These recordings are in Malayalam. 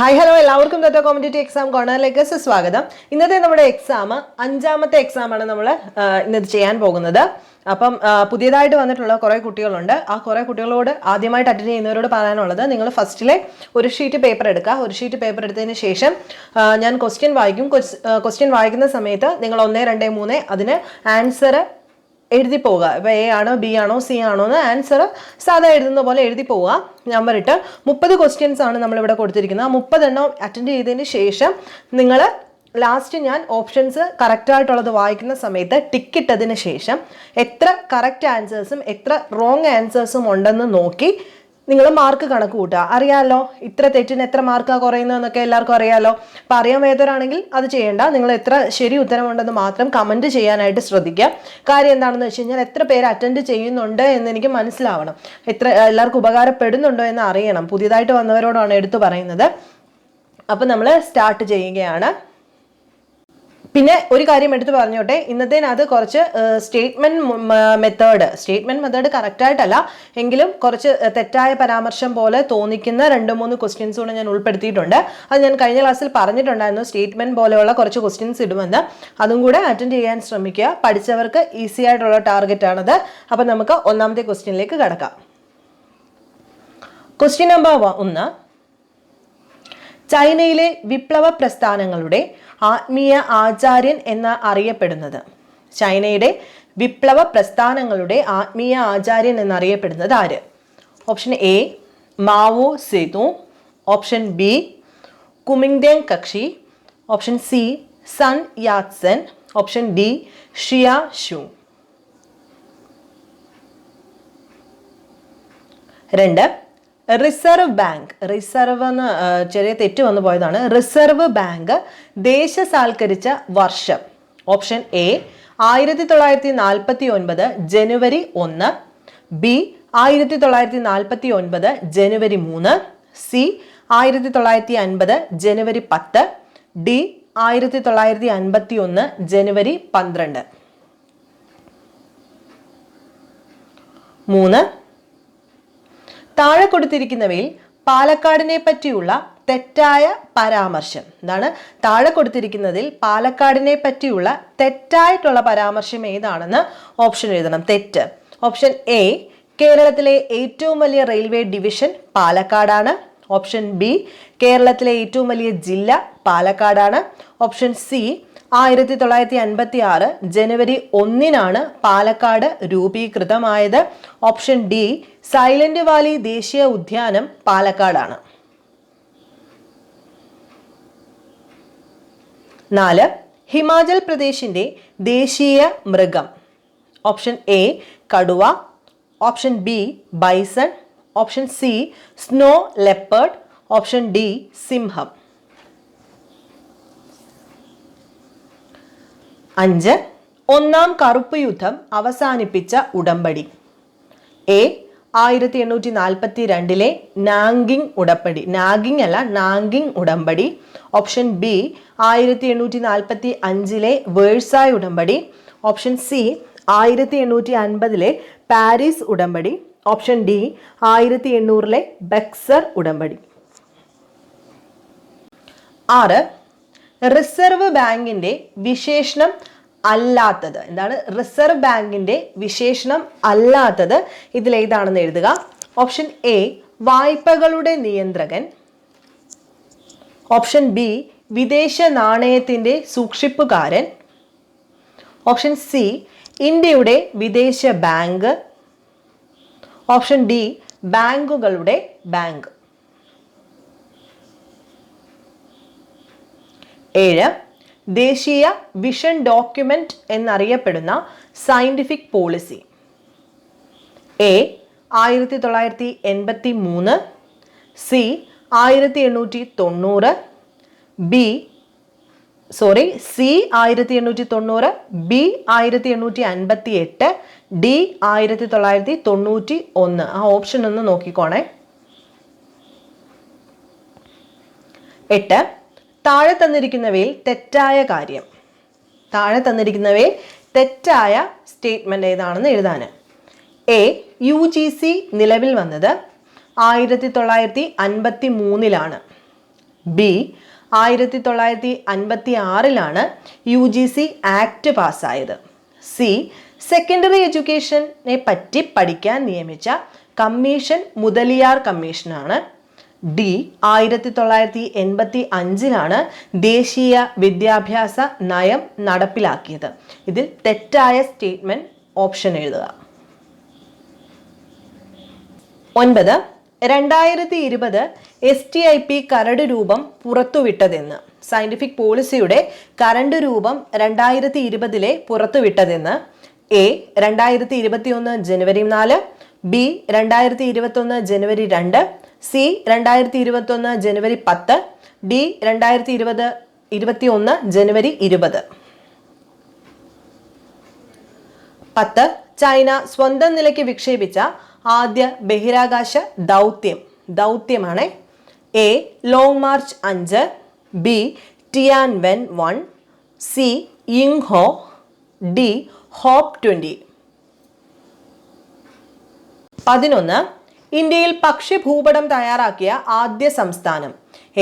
ഹായ് ഹലോ എല്ലാവർക്കും തത്വ കോമ്പറ്റേറ്റീവ് എക്സാം കോർണറിലേക്ക് സ്വാഗതം. ഇന്നത്തെ നമ്മുടെ എക്സാം 5ാമത്തെ എക്സാമാണ് നമ്മൾ ഇന്നത് ചെയ്യാൻ പോകുന്നത്. അപ്പം പുതിയതായിട്ട് വന്നിട്ടുള്ള കുറേ കുട്ടികളുണ്ട്. ആ കുറേ കുട്ടികളോട് ആദ്യമായിട്ട് അറ്റൻഡ് ചെയ്യുന്നവരോട് പറയാനുള്ളത്, നിങ്ങൾ ഫസ്റ്റിലെ ഒരു ഷീറ്റ് പേപ്പർ എടുക്കുക. ഒരു ഷീറ്റ് പേപ്പർ എടുത്തതിന് ശേഷം ഞാൻ ക്വസ്റ്റ്യൻ വായിക്കും. ക്വസ്റ്റ്യൻ വായിക്കുന്ന സമയത്ത് നിങ്ങൾ 1, 2, 3 അതിന് ആൻസർ എഴുതി പോവുക. ഇപ്പോൾ എ ആണോ ബി ആണോ സി ആണോ എന്ന് ആൻസർ സാധാ എഴുതുന്ന പോലെ എഴുതി പോവുക. നമ്പർ ഇട്ട് 30 ക്വസ്റ്റ്യൻസ് ആണ് നമ്മളിവിടെ കൊടുത്തിരിക്കുന്നത്. ആ 30 എണ്ണം അറ്റൻഡ് ചെയ്തതിന് ശേഷം നിങ്ങൾ ലാസ്റ്റ് ഞാൻ ഓപ്ഷൻസ് കറക്റ്റായിട്ടുള്ളത് വായിക്കുന്ന സമയത്ത് ടിക്ക് ഇട്ടതിന് ശേഷം എത്ര കറക്റ്റ് ആൻസേഴ്സും എത്ര റോങ് ആൻസേഴ്സും ഉണ്ടെന്ന് നോക്കി നിങ്ങൾ മാർക്ക് കണക്ക് കൂട്ടുക. അറിയാമല്ലോ ഇത്ര തെറ്റിന് എത്ര മാർക്കാണ് കുറയുന്നതെന്നൊക്കെ എല്ലാവർക്കും അറിയാമല്ലോ. അപ്പം അറിയാൻ വയ്യാത്തവരാണെങ്കിൽ അത് ചെയ്യേണ്ട. നിങ്ങൾ എത്ര ശരി ഉത്തരമുണ്ടെന്ന് മാത്രം കമൻറ്റ് ചെയ്യാനായിട്ട് ശ്രദ്ധിക്കുക. കാര്യം എന്താണെന്ന് വെച്ച് കഴിഞ്ഞാൽ എത്ര പേര് അറ്റൻഡ് ചെയ്യുന്നുണ്ട് എന്ന് എനിക്ക് മനസ്സിലാവണം. എല്ലാവർക്കും ഉപകാരപ്പെടുന്നുണ്ടോ എന്ന് അറിയണം. പുതിയതായിട്ട് വന്നവരോടാണ് എടുത്തു പറയുന്നത്. അപ്പം നമ്മൾ സ്റ്റാർട്ട് ചെയ്യുകയാണ്. പിന്നെ ഒരു കാര്യം എടുത്ത് പറഞ്ഞോട്ടെ, ഇന്നത്തേനകത്ത് കുറച്ച് സ്റ്റേറ്റ്മെന്റ് മെത്തേഡ് കറക്റ്റായിട്ടല്ല എങ്കിലും കുറച്ച് തെറ്റായ പരാമർശം പോലെ തോന്നിക്കുന്ന 2-3 ക്വസ്റ്റ്യൻസ് കൂടെ ഞാൻ ഉൾപ്പെടുത്തിയിട്ടുണ്ട്. അത് ഞാൻ കഴിഞ്ഞ ക്ലാസ്സിൽ പറഞ്ഞിട്ടുണ്ടായിരുന്നു. സ്റ്റേറ്റ്മെന്റ് പോലെയുള്ള കുറച്ച് ക്വസ്റ്റ്യൻസ് ഇടുമെന്ന്. അതും കൂടെ അറ്റൻഡ് ചെയ്യാൻ ശ്രമിക്കുക. പഠിച്ചവർക്ക് ഈസി ആയിട്ടുള്ള ടാർഗറ്റ് ആണത്. അപ്പം നമുക്ക് 1ാമത്തെ ക്വസ്റ്റ്യനിലേക്ക് കടക്കാം. ക്വസ്റ്റ്യൻ നമ്പർ 1, ചൈനയിലെ വിപ്ലവ പ്രസ്ഥാനങ്ങളുടെ ആത്മീയ ആചാര്യൻ എന്ന് അറിയപ്പെടുന്നത്. ചൈനയുടെ വിപ്ലവ പ്രസ്ഥാനങ്ങളുടെ ആത്മീയ ആചാര്യൻ എന്നറിയപ്പെടുന്നത് ആര്? Option A Mao Zedong, option B Kuomintang കക്ഷി, option C Sun Yat sen, option D ഷിയ ഷു. 2, റിസർവ് ബാങ്ക്. റിസർവ് എന്ന് ചെറിയ തെറ്റ് വന്നു പോയതാണ്. റിസർവ് ബാങ്ക് ദേശസാൽക്കരിച്ച വർഷം. ഓപ്ഷൻ എ 1949 ജനുവരി 1, ബി 1949 ജനുവരി 3, സി 1950 ജനുവരി 10, ഡി 1951 ജനുവരി 12. 3, താഴെ കൊടുത്തിരിക്കുന്നവയിൽ പാലക്കാടിനെ പറ്റിയുള്ള തെറ്റായ പരാമർശം എന്താണ്? താഴെ കൊടുത്തിരിക്കുന്നതിൽ പാലക്കാടിനെ പറ്റിയുള്ള തെറ്റായിട്ടുള്ള പരാമർശം ഏതാണെന്ന് ഓപ്ഷൻ എഴുതണം. തെറ്റ്. ഓപ്ഷൻ എ കേരളത്തിലെ ഏറ്റവും വലിയ റെയിൽവേ ഡിവിഷൻ പാലക്കാടാണ്. ഓപ്ഷൻ ബി കേരളത്തിലെ ഏറ്റവും വലിയ ജില്ല പാലക്കാടാണ്. ഓപ്ഷൻ സി 1956 ജനുവരി 1 പാലക്കാട് രൂപീകൃതമായത്. ഓപ്ഷൻ ഡി സൈലന്റ് വാലി ദേശീയ ഉദ്യാനം പാലക്കാടാണ്. 4, ഹിമാചൽ പ്രദേശിന്റെ ദേശീയ മൃഗം. ഓപ്ഷൻ എ കടുവ, option B bison, option C snow leopard, option D സിംഹം. 5, ഒന്നാം കറുപ്പ് യുദ്ധം അവസാനിപ്പിച്ച ഉടമ്പടി. എ 1842 നാങ്കിങ് ഉടമ്പടി. നാങ്കിങ് ഉടമ്പടി. ഓപ്ഷൻ ബി 1845 വേഴ്സായ് ഉടമ്പടി. ഓപ്ഷൻ സി 1850 പാരീസ് ഉടമ്പടി. ഓപ്ഷൻ ഡി 1800 ബക്സർ ഉടമ്പടി. 6, റിസർവ് ബാങ്കിന്റെ വിശേഷണം അല്ലാത്തത്. എന്താണ് റിസർവ് ബാങ്കിന്റെ വിശേഷണം അല്ലാത്തത്? ഇതിലേതാണെന്ന് എഴുതുക. ഓപ്ഷൻ എ വായ്പകളുടെ നിയന്ത്രകൻ, ഓപ്ഷൻ ബി വിദേശ നാണയത്തിന്റെ സൂക്ഷിപ്പുകാരൻ, ഓപ്ഷൻ സി ഇന്ത്യയുടെ വിദേശ ബാങ്ക്, ഓപ്ഷൻ ഡി ബാങ്കുകളുടെ ബാങ്ക്. 7, ദേശീയ വിഷൻ ഡോക്യുമെന്റ് എന്നറിയപ്പെടുന്ന scientific policy. A 1983, C 1890, C 1890, B 1858, D 1991. ആ ഓപ്ഷൻ ഒന്ന് നോക്കിക്കോണേ. 8, താഴെ തന്നിരിക്കുന്നവയിൽ തെറ്റായ കാര്യം. താഴെ തെറ്റായ സ്റ്റേറ്റ്മെന്റ് ഏതാണെന്ന് എഴുതാൻ. എ UGC നിലവിൽ വന്നത് 1953. ബി 1956 UGC ആക്ട് പാസ്സായത്. സി സെക്കൻഡറി എഡ്യൂക്കേഷനെ പറ്റി പഠിക്കാൻ നിയമിച്ച കമ്മീഷൻ മുതലിയാർ കമ്മീഷനാണ്. ഡി 1985 ദേശീയ വിദ്യാഭ്യാസ നയം നടപ്പിലാക്കിയത്. ഇതിൽ തെറ്റായ സ്റ്റേറ്റ്മെന്റ് ഓപ്ഷൻ എഴുതുക. 9 2020 STIP കരട് രൂപം പുറത്തുവിട്ടതെന്ന്. സയന്റിഫിക് പോളിസിയുടെ കരണ്ട് രൂപം 2020 പുറത്തുവിട്ടതെന്ന്. എ 2021 ജനുവരി 4, ബി 2021 ജനുവരി 2, സി 2021 ജനുവരി 10, ഡി 2021 ജനുവരി 20. 10 ചൈന സ്വന്തം നിലയ്ക്ക് വിക്ഷേപിച്ച ആദ്യ ബഹിരാകാശ ദൗത്യമാണ്. A Long March 5, B Tianwen 1, C Yinghuo, D Hope 20. 11 ഇന്ത്യയിൽ പക്ഷി ഭൂപടം തയ്യാറാക്കിയ ആദ്യ സംസ്ഥാനം.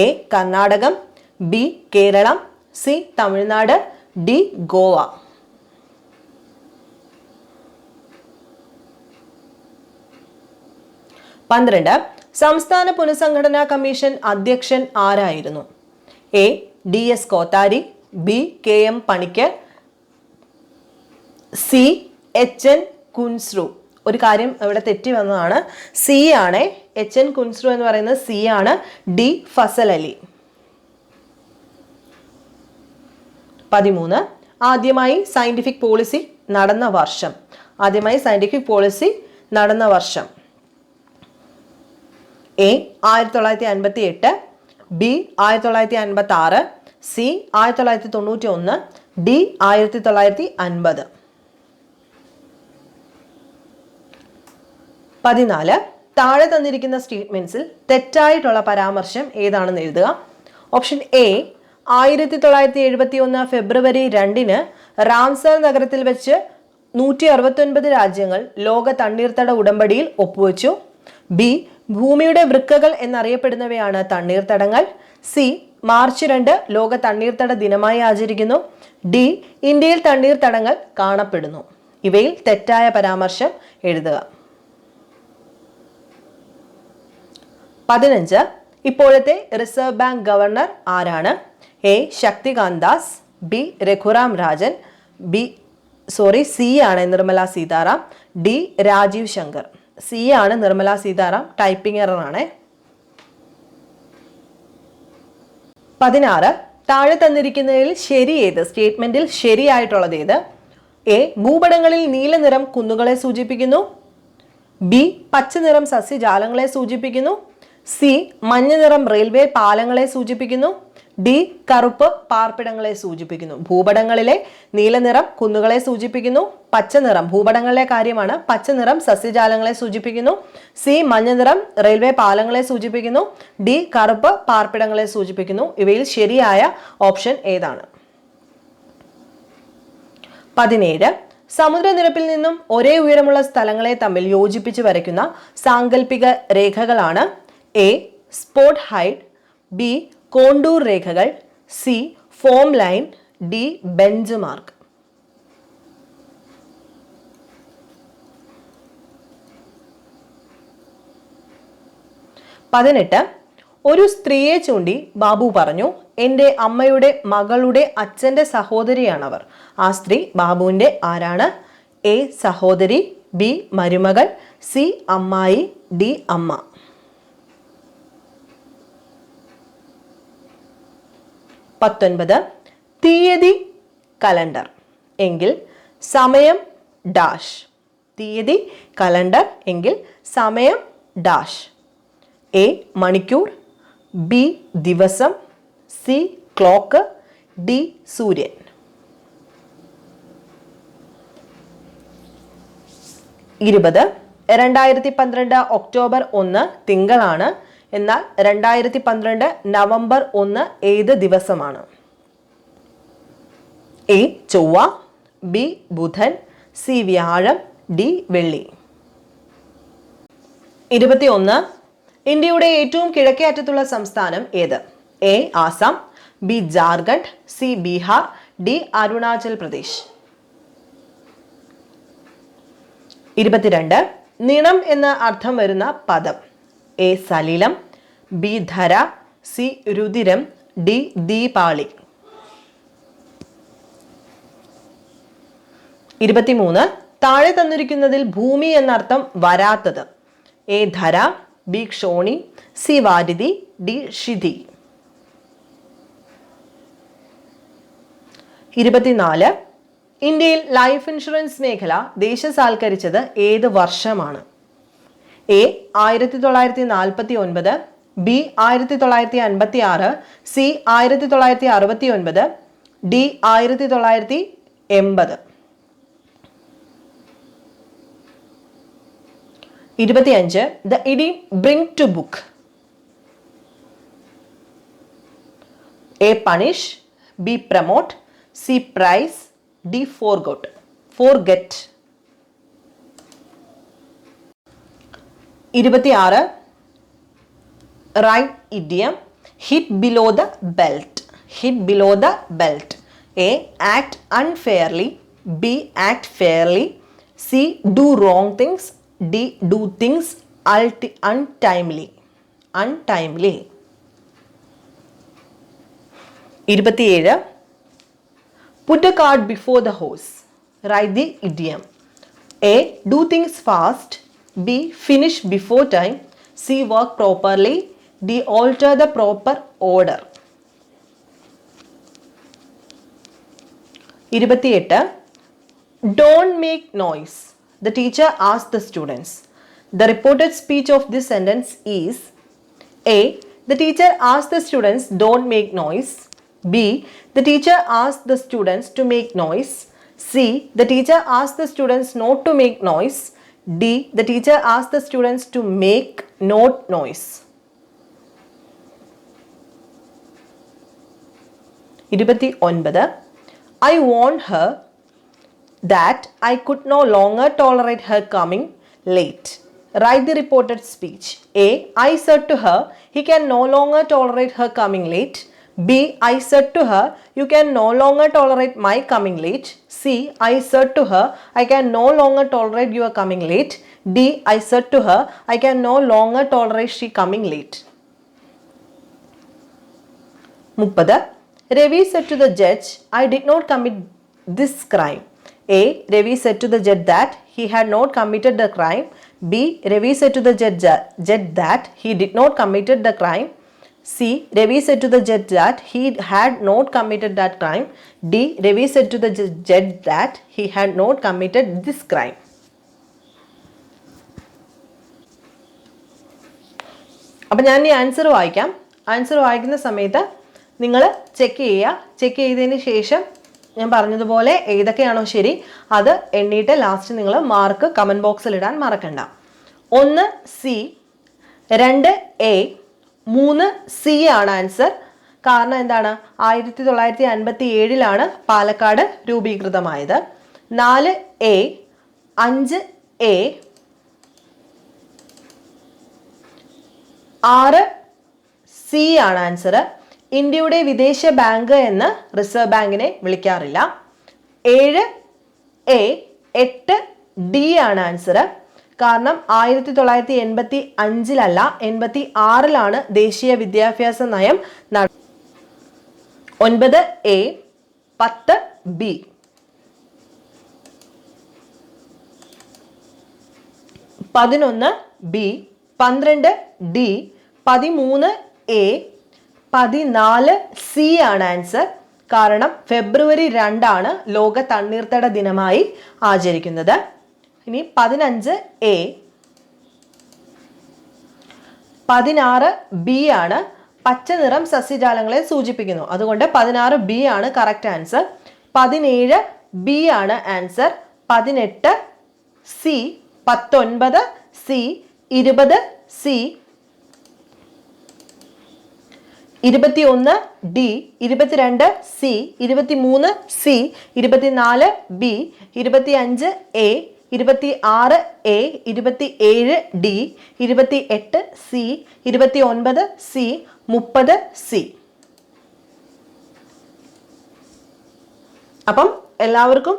A Karnataka, B Kerala, C Tamil Nadu, D Goa. 12 സംസ്ഥാന പുനഃസംഘടനാ കമ്മീഷൻ അധ്യക്ഷൻ ആരായിരുന്നു? A DS Kothari, B KM Panikkar, C HN Kunzru. ഒരു കാര്യം ഇവിടെ തെറ്റി വന്നതാണ്. സി ആണ്. HN കുൻസ്രു എന്ന് പറയുന്നത് സി ആണ്. ഡി ഫസൽ അലി. 13 ആദ്യമായി സയന്റിഫിക് പോളിസി നടന്ന വർഷം. A 1958, B 1956, C 1991, D 1950. 14 താഴെ തന്നിരിക്കുന്ന സ്റ്റേറ്റ്മെന്റ്സിൽ തെറ്റായിട്ടുള്ള പരാമർശം ഏതാണെന്ന് എഴുതുക. ഓപ്ഷൻ എ 1971 ഫെബ്രുവരി 2 റാംസർ നഗരത്തിൽ വെച്ച് 169 രാജ്യങ്ങൾ ലോക തണ്ണീർത്തട ഉടമ്പടിയിൽ ഒപ്പുവെച്ചു. ബി ഭൂമിയുടെ വൃക്കകൾ എന്നറിയപ്പെടുന്നവയാണ് തണ്ണീർത്തടങ്ങൾ. സി മാർച്ച് 2 ലോക തണ്ണീർത്തട ദിനമായി ആചരിക്കുന്നു. ഡി ഇന്ത്യയിൽ തണ്ണീർത്തടങ്ങൾ കാണപ്പെടുന്നു. ഇവയിൽ തെറ്റായ പരാമർശം എഴുതുക. 15 ഇപ്പോഴത്തെ റിസർവ് ബാങ്ക് ഗവർണർ ആരാണ്? A Shaktikanta Das, B Raghuram Rajan, C ആണ് നിർമ്മല സീതാറാം, ഡി രാജീവ് ശങ്കർ. സി ആണ് നിർമ്മല സീതാറാം. ടൈപ്പിംഗ് എറർ ആണ്. 16 താഴെ തന്നിരിക്കുന്നതിൽ സ്റ്റേറ്റ്മെന്റിൽ ശരിയായിട്ടുള്ളത് ഏത്? എ ഭൂപടങ്ങളിൽ നീല നിറം കുന്നുകളെ സൂചിപ്പിക്കുന്നു, ബി പച്ച നിറം സസ്യജാലങ്ങളെ സൂചിപ്പിക്കുന്നു, സി മഞ്ഞ നിറം റെയിൽവേ പാലങ്ങളെ സൂചിപ്പിക്കുന്നു, ഡി കറുപ്പ് പാർപ്പിടങ്ങളെ സൂചിപ്പിക്കുന്നു. ഭൂപടങ്ങളിലെ നീല നിറം കുന്നുകളെ സൂചിപ്പിക്കുന്നു, പച്ച നിറം ഭൂപടങ്ങളിലെ കാര്യമാണ്, പച്ച നിറം സസ്യജാലങ്ങളെ സൂചിപ്പിക്കുന്നു, സി മഞ്ഞ നിറം റെയിൽവേ പാലങ്ങളെ സൂചിപ്പിക്കുന്നു, ഡി കറുപ്പ് പാർപ്പിടങ്ങളെ സൂചിപ്പിക്കുന്നു. ഇവയിൽ ശരിയായ ഓപ്ഷൻ ഏതാണ്? 17 സമുദ്രനിരപ്പിൽ നിന്നും ഒരേ ഉയരമുള്ള സ്ഥലങ്ങളെ തമ്മിൽ യോജിപ്പിച്ച് വരയ്ക്കുന്ന സാങ്കല്പിക രേഖകളാണ്. A spot height, B contour രേഖകൾ, C form line, D bench mark. 18 ഒരു സ്ത്രീയെ ചൂണ്ടി ബാബു പറഞ്ഞു, എൻ്റെ അമ്മയുടെ മകളുടെ അച്ഛൻ്റെ സഹോദരിയാണവർ. ആ സ്ത്രീ ബാബുവിൻ്റെ ആരാണ്? എ സഹോദരി, ബി മരുമകൾ, സി അമ്മായി, ഡി അമ്മ. 19 തീയതി കലണ്ടർ എങ്കിൽ സമയം ഡാഷ്. തീയതി കലണ്ടർ എങ്കിൽ സമയം ഡാഷ്. എ മണിക്കൂർ, ബി ദിവസം, സി ക്ലോക്ക്, ഡി സൂര്യൻ. 20 2012 ഒക്ടോബർ 1 തിങ്കളാണ്. എന്നാൽ 2012 നവംബർ 1 ഏത് ദിവസമാണ്? എ ചൊവ്വ, ബി ബുധൻ, സി വ്യാഴം, ഡി വെള്ളി. 21 ഇന്ത്യയുടെ ഏറ്റവും കിഴക്കേ അറ്റത്തുള്ള സംസ്ഥാനം ഏത്? A Assam, B Jharkhand, C Bihar, D Arunachal Pradesh. 22. നിണം എന്ന അർത്ഥം വരുന്ന പദം. എ സലിലം, ബി ധര, സി രുതിരം, ഡി ദീപാളി. 23. താഴെ തന്നിരിക്കുന്നതിൽ ഭൂമി എന്നർത്ഥം വരാത്തത്. എ ധര, ബി ക്ഷോണി, സി വാരിധി, ഡി ക്ഷിതി. 24. ഇന്ത്യയിൽ ലൈഫ് ഇൻഷുറൻസ് മേഖല ദേശസാൽക്കരിച്ചത് ഏത് വർഷമാണ്? A 1949, B 1956, C 1969, D 1980. 25. The idiom bring to book. A punish, B promote, C prize, D forget. 26. Right idiom hit below the belt. Hit below the belt. A act unfairly, B act fairly, C do wrong things, D do things untimely. 27. Put a cart before the horse. Write the idiom. A do things fast, B finish before time, C work properly, D alter the proper order. 28. Don't make noise. The teacher asked the students. The reported speech of this sentence is A. The teacher asked the students don't make noise. B. The teacher asked the students to make noise. C. The teacher asked the students not to make noise. D. The teacher asked the students to make not noise. 29. I warned her that I could no longer tolerate her coming late. Write the reported speech. A. I said to her, he can no longer tolerate her coming late. B. I said to her, you can no longer tolerate my coming late. C. I said to her, I can no longer tolerate your coming late. D. I said to her, I can no longer tolerate she coming late. 30. Ravi said to the judge, I did not commit this crime. A. Ravi said to the judge that he had not committed the crime. B. Ravi said to the judge that he did not committed the crime. C. Ravi said to the judge that he had not committed that crime. D. Ravi said to the judge that he had not committed this crime. അപ്പം ഞാൻ ഈ ആൻസർ വായിക്കാം. ആൻസർ വായിക്കുന്ന സമയത്ത് നിങ്ങൾ ചെക്ക് ചെയ്യുക. ചെക്ക് ചെയ്തതിന് ശേഷം ഞാൻ പറഞ്ഞതുപോലെ ഏതൊക്കെയാണോ ശരി അത് എണ്ണീട്ട് ലാസ്റ്റ് നിങ്ങൾ മാർക്ക് കമൻറ്റ് ബോക്സിൽ ഇടാൻ മറക്കണ്ട. 1 സി, 2 എ, 3 സി ആണ് ആൻസർ. കാരണം എന്താണ്? 1957 പാലക്കാട് രൂപീകൃതമായത്. 4 എ, 5 എ, 6 സി ആണ് ആൻസർ. ഇന്ത്യയുടെ വിദേശ ബാങ്ക് എന്ന് റിസർവ് ബാങ്കിനെ വിളിക്കാറില്ല. 7 എ, 8 ഡി ആണ് ആൻസർ. കാരണം 1985 86 ദേശീയ വിദ്യാഭ്യാസ നയം. 9 A, 10 B. 11 B, 12 D, 13 A, 14 C ആണ് ആൻസർ. കാരണം ഫെബ്രുവരി 2 ലോക തണ്ണീർത്തട ദിനമായി ആചരിക്കുന്നത്. ഇനി 15 എ, 16 ബി ആണ്. പച്ച നിറം സസ്യജാലങ്ങളെ സൂചിപ്പിക്കുന്നു, അതുകൊണ്ട് 16 ബി ആണ് കറക്റ്റ് ആൻസർ. 17 ബി ആണ് answer. 18 C, 19 C, 20 C, 21 D, 22 C, 23 C, 24 B, 25 A, 26 A, 27 D, 28 C, 29 C, 30 C. അപ്പം എല്ലാവർക്കും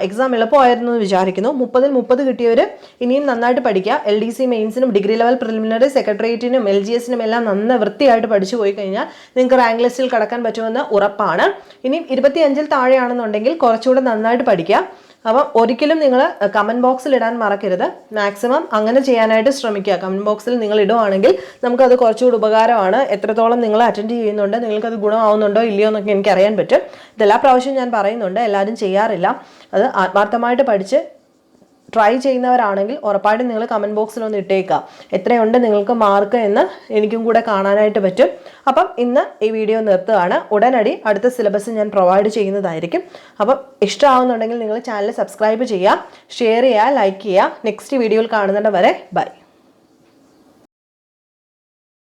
എക്സാം എളുപ്പമായിരുന്നു എന്ന് വിചാരിക്കുന്നു. 30-ൽ 30 കിട്ടിയവർ ഇനിയും നന്നായിട്ട് പഠിക്കുക. LDC മെയിൻസിനും ഡിഗ്രി ലെവൽ പ്രിലിമിനറി സെക്രട്ടേറിയറ്റിനും LGSനും എല്ലാം നന്ന വൃത്തിയായിട്ട് പഠിച്ചു പോയി കഴിഞ്ഞാൽ നിങ്ങൾക്ക് റാങ്ക് ലിസ്റ്റിൽ കടക്കാൻ പറ്റുമെന്ന് ഉറപ്പാണ്. ഇനിയും 25-ൽ താഴെയാണെന്നുണ്ടെങ്കിൽ കുറച്ചുകൂടെ നന്നായിട്ട് പഠിക്കുക. അപ്പം ഒരിക്കലും നിങ്ങൾ കമൻറ്റ് ബോക്സിൽ ഇടാൻ മറക്കരുത്. മാക്സിമം അങ്ങനെ ചെയ്യാനായിട്ട് ശ്രമിക്കുക. കമൻറ്റ് ബോക്സിൽ നിങ്ങൾ ഇടുവാണെങ്കിൽ നമുക്കത് കുറച്ചുകൂടി ഉപകാരമാണ്. എത്രത്തോളം നിങ്ങൾ അറ്റൻഡ് ചെയ്യുന്നുണ്ട്, നിങ്ങൾക്കത് ഗുണമാവുന്നുണ്ടോ ഇല്ലയോ എന്നൊക്കെ എനിക്ക് അറിയാൻ പറ്റും. ഇതെല്ലാ പ്രാവശ്യവും ഞാൻ പറയുന്നുണ്ട്, എല്ലാവരും ചെയ്യാറില്ല. അത് ആത്മാർത്ഥമായിട്ട് പഠിച്ച് ട്രൈ ചെയ്യുന്നവരാണെങ്കിൽ ഉറപ്പായിട്ടും നിങ്ങൾ കമൻറ്റ് ബോക്സിലൊന്ന് ഇട്ടേക്കുക, എത്രയുണ്ട് നിങ്ങൾക്ക് മാർക്ക് എന്ന് എനിക്കും കൂടെ കാണാനായിട്ട് പറ്റും. അപ്പം ഇന്ന് ഈ വീഡിയോ നിർത്തുകയാണ്. ഉടനടി അടുത്ത സിലബസ് ഞാൻ പ്രൊവൈഡ് ചെയ്യുന്നതായിരിക്കും. അപ്പം ഇഷ്ടമാവുന്നുണ്ടെങ്കിൽ നിങ്ങൾ ചാനൽ സബ്സ്ക്രൈബ് ചെയ്യുക, ഷെയർ ചെയ്യുക, ലൈക്ക് ചെയ്യുക. നെക്സ്റ്റ് വീഡിയോയിൽ കാണുന്നത് വരെ ബൈ.